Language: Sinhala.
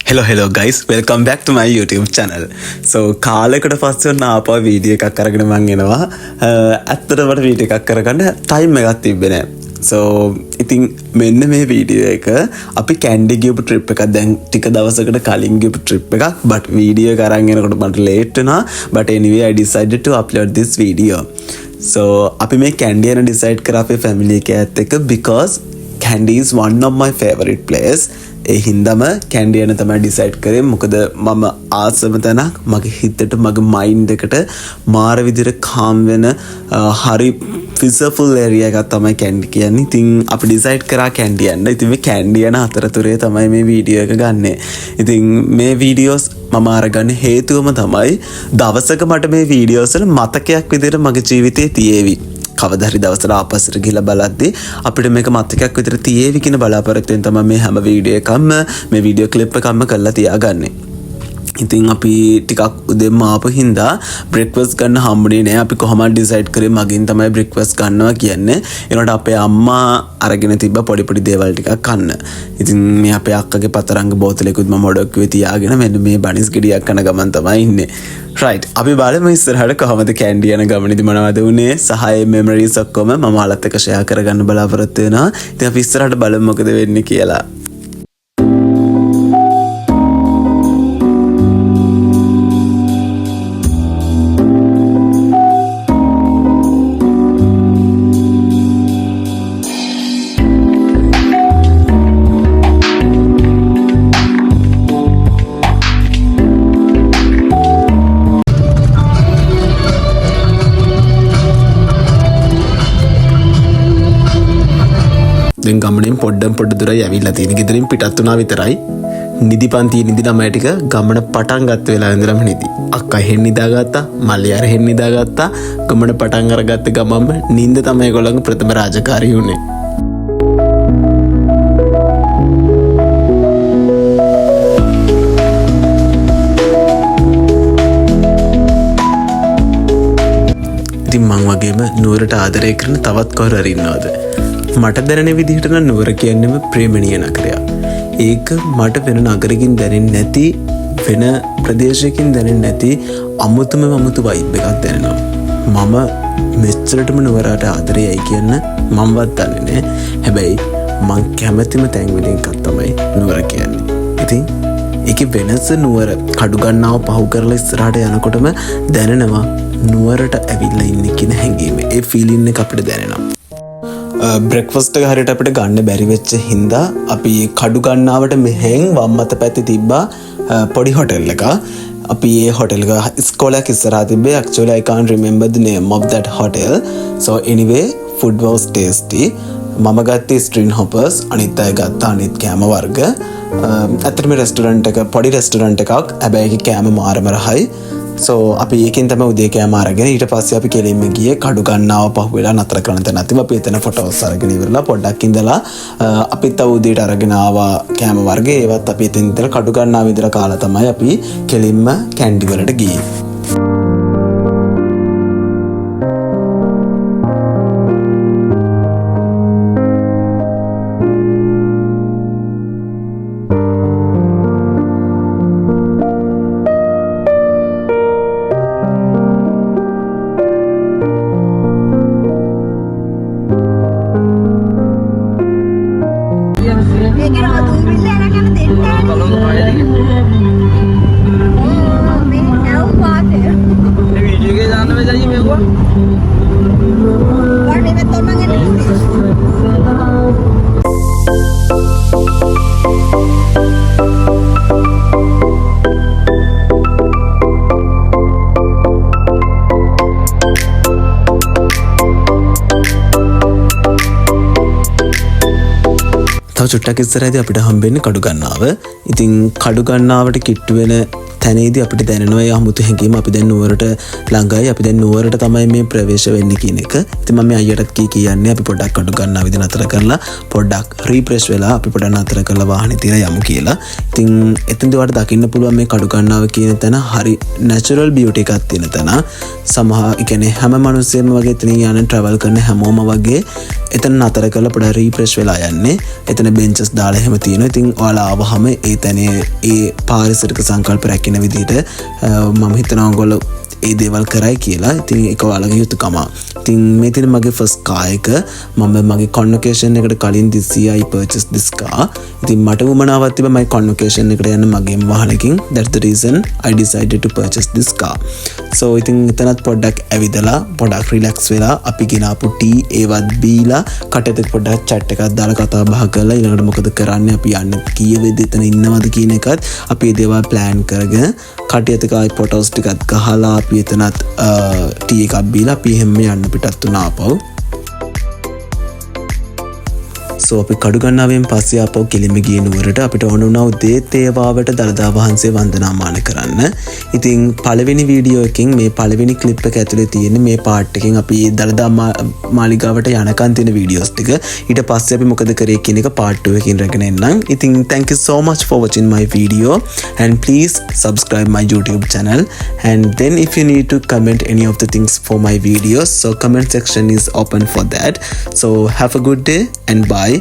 Hello guys, welcome back to my YouTube channel. So කාලයකට පස්සේ ඔන්න ආපහු වීඩියෝ එකක් අරගෙන මම එනවා. ඇත්තටම මට වීඩියෝ එකක් කරගන්න ටයිම් එකක් තිබ්බේ නැහැ. So ඉතින් මෙන්න මේ වීඩියෝ එක අපි කැන්ඩි ගියපු ට්‍රිප් එකක් දැන් ටික දවසකට කලින් ගියපු ට්‍රිප් එකක් but වීඩියෝ එක අරන් එනකොට මට late වුණා. But anyway I decided to upload this video. So අපි මේ කැන්ඩි යන decide කරා අපේ family එකත් එක්ක because Candy is one of my favorite players. ඒ හින්දාම කැන්ඩි යන තමයි ඩිසයිඩ් කරේ. මොකද මම ආසම තැනක් මගේ හිතට මගේ මයින්ඩ් එකට මාර විදිහට කාම් වෙන හරි peaceful area එකක් තමයි කැන්ඩි කියන්නේ. ඉතින් අපි ඩිසයිඩ් කරා කැන්ඩි යන්න. ඉතින් මේ කැන්ඩි යන අතරතුරේ තමයි මේ වීඩියෝ එක ගන්නෙ. ඉතින් මේ වීඩියෝස් මම අරගන්න හේතුවම තමයි දවසක මට මේ වීඩියෝස් වල මතකයක් විදිහට මගේ ජීවිතේ තියේවි. කවදාහරි දවසට ආපස්සට ගිහලා බලද්දී අපිට මේක මතකයක් විතර තියේවි කියන බලාපොරොත්තුෙන් තමයි මේ හැම වීඩියෝ එකක්ම මේ වීඩියෝ ක්ලිප් එකක්ම කරලා තියාගන්නේ. ඉතින් අපි ටිකක් උදේම ආපු හින්දා බ්‍රෙක්ෆාස්ට් ගන්න හම්බුනේ නෑ. අපි කොහොමද ඩිසයිඩ් කරේ මගින් තමයි බ්‍රෙක්ෆාස්ට් ගන්නවා කියන්නේ. ඒනකොට අපේ අම්මා අරගෙන තිබ්බ පොඩි දේවල් ටිකක් කන්න. ඉතින් මේ අපේ අක්කගේ පතරංග බෝතලෙකුත් මම ඔඩොක්කුවේ තියාගෙන මෙන්න මේ බනිස් ගෙඩියක් කන ගමන් තමයි ඉන්නේ. right අපි බලමු ඉස්සරහට කොහොමද කැන්ඩි යන ගමනේදී මොනවද උනේ සහ ඒ මෙමරිස් ඔක්කොම මම ඔයාලත් එක්ක ෂෙයා කරගන්න බලාපොරොත්තු වෙනවා. ඉතින් අපි ඉස්සරහට බලමු මොකද වෙන්නේ කියලා. දැන් ගමනෙන් පොඩ්ඩ දුරයි ඇවිල්ලා තියෙන. ගෙදරින් පිටත් වුණා විතරයි. නිදි පන්ති නිදි ළමයි ටික ගමන පටන් ගත්ත වෙලාව ඉඳලම නිදි. අක්කා හෙන් නිදාගත්තා, මල්ලි අර හෙන් නිදාගත්තා. ගමන පටන් අරගත්ත ගමන්ම නිින්ද තමයි ඒගොල්ලන්ගේ ප්‍රථම රාජකාරිය උනේ. ඉතින් මං වගේම නුවරට ආදරය කරන තවත් කවුරු හරි ඉන්නවද? මට දැනෙන විදිහට නම් නුවර කියන්නේම ප්‍රේමණීය නගරයක්. ඒක මට වෙන නගරකින් දැනෙන්නේ නැති වෙන ප්‍රදේශයකින් දැනෙන්නේ නැති අමුතුම vibe එකක් දැනෙනවා. මම මෙච්චරටම නුවරට ආදරෙයි කියන්න මමවත් දන්නේ නැහැ. හැබැයි මං කැමතිම තැන් වලින් එකක් තමයි නුවර කියන්නේ. ඉතින් ඒකේ වෙනස නුවර කඩු ගන්නාව පහු කරලා ඉස්සරහට යනකොටම දැනෙනවා නුවරට ඇවිල්ලා ඉන්නේ කියන හැඟීම. ඒ ෆීලින් එක අපිට දැනෙනවා. බ්‍රෙක්ෆාස්ට් එක හරියට අපිට ගන්න බැරි වෙච්ච හින්දා අපි කඩු ගන්නාවට මෙහෙන් වම් අත පැත්තේ තිබ්බා පොඩි හොටෙල් එකක්. අපි ඒ හොටෙල් එක ඉස්කෝලේක ඉස්සරහා තිබ්බේ. actually I can't remember the name of that hotel. So anyway food was tasty. මම ගත්තේ ස්ට්‍රීන් හොපර්ස්, අනිත් අය ගත්තා අනිත් කෑම වර්ග. ඇත්තටම රෙස්ටෝරන්ට් එක පොඩි රෙස්ටෝරන්ට් එකක්. හැබැයි ඒකේ කෑම මාරම රහයි. So අපි ඒකෙන් තමයි උදේ කෑම අරගෙන ඊට පස්සේ අපි කෙලින්ම ගියේ කඩු ගන්නාව පහුවෙලා නතර කරන තැන නැතිව අපි එතන ෆොටෝස් අරගෙන ඉවරලා පොඩ්ඩක් ඉඳලා අපිත් තව උදේට අරගෙන ආවා කෑම වර්ග. ඒවත් අපි එතන ඉඳලා කඩු ගන්නාව ඉඳලා කාලා තමයි අපි කෙලින්ම කැන්ඩි වලට ගියේ. චුට්ටක් ඉස්සරහදී අපිට හම්බෙන්නේ කඩු ගන්නාව. ඉතින් කඩු ගන්නාවට කිට්ටු වෙන තැනේදී අපිට දැනෙනවා ඒ අමුතු හැඟීම අපි දැන් නුවරට ළඟයි අපි දැන් නුවරට තමයි මේ ප්‍රවේශ වෙන්නේ කියන එක. ඉතින් මම අයියටත් කියන්නේ අපි පොඩ්ඩක් අඩු ගන්න විදිහ නතර කරලා පොඩ්ඩක් රීප්‍රෙස් වෙලා අපි පොඩ්ඩක් නතර කරලා වාහනේ තියලා යමු කියලා. ඉතින් එතෙන්දී ඔයාලට දකින්න පුළුවන් මේ කඩු ගන්නාව කියන තැන හරි natural beauty එකක් තියෙන තැන. කියන්නේ හැම මිනිස්සෙම වගේ එතනින් යන travel කරන හැමෝම වගේ එතන නතර කරලා පොඩ්ඩක් රීප්‍රෙස් වෙලා යන්නේ. එතන benches දාලා එහෙම තියෙනවා. ඉතින් ඔයාලා ආවහම ඒ තැනේ ඒ පාරිසරික සංකල්ප රැකින විදිහට මම හිතනවා ඔයගොල්ලෝ ඒ දේවල් කරයි කියලා. ඉතින් ඒක ඔයාලගේ යුතුයකම. ඉතින් මේ තියෙන මගේ first car එක මම මගේ convocation එකට කලින් this year I purchased this car. ඉතින් මට උමනාවක් තිබ්බා මගේ convocation එකට යන්න මගේම වාහනකින්. That's the reason I decided to purchase this car. So ඉතින් එතනත් පොඩ්ඩක් ඇවිදලා පොඩ්ඩක් relax වෙලා අපි ගෙනාපු ටී ඒවත් බීලා කටට පොඩ්ඩක් chat එකක් දාලා කතා බහ කරලා ඊළඟට මොකද කරන්නේ අපි යන්නේ කීය වෙද්ද එතන ඉන්නවද කියන එකත් අපි ඒ දේවල් plan කරගෙන කටියත කායි ෆොටෝස් ටිකක් ගහලා අපි එතනත් ටී එකක් බීලා අපි හැම යන්න පිටත් වුණා ආපහු. So අපි කඩු ගන්නාවෙන් පස්සේ ආපහු කෙලින්ම ගියේ නුවරට. අපිට ඕන වුණා උදේත් ඒ වාවට දළදා වහන්සේ වන්දනාමාන කරන්න. ඉතින් පළවෙනි වීඩියෝ එකකින් මේ පළවෙනි ක්ලිප් එක ඇතුලේ තියෙන මේ පාර්ට් එකෙන් අපි දළදා මාලිගාවට යනකන් තියෙන වීඩියෝස් ටික ඊට පස්සේ අපි මොකද කරේ කියන එක පාර්ට් 2 එකකින් රැගෙන එන්නම්. ඉතින් thank you so much for watching my video and please subscribe my YouTube channel and then if you need to comment any of the things for my videos, so comment section is open for that. So have a good day and bye.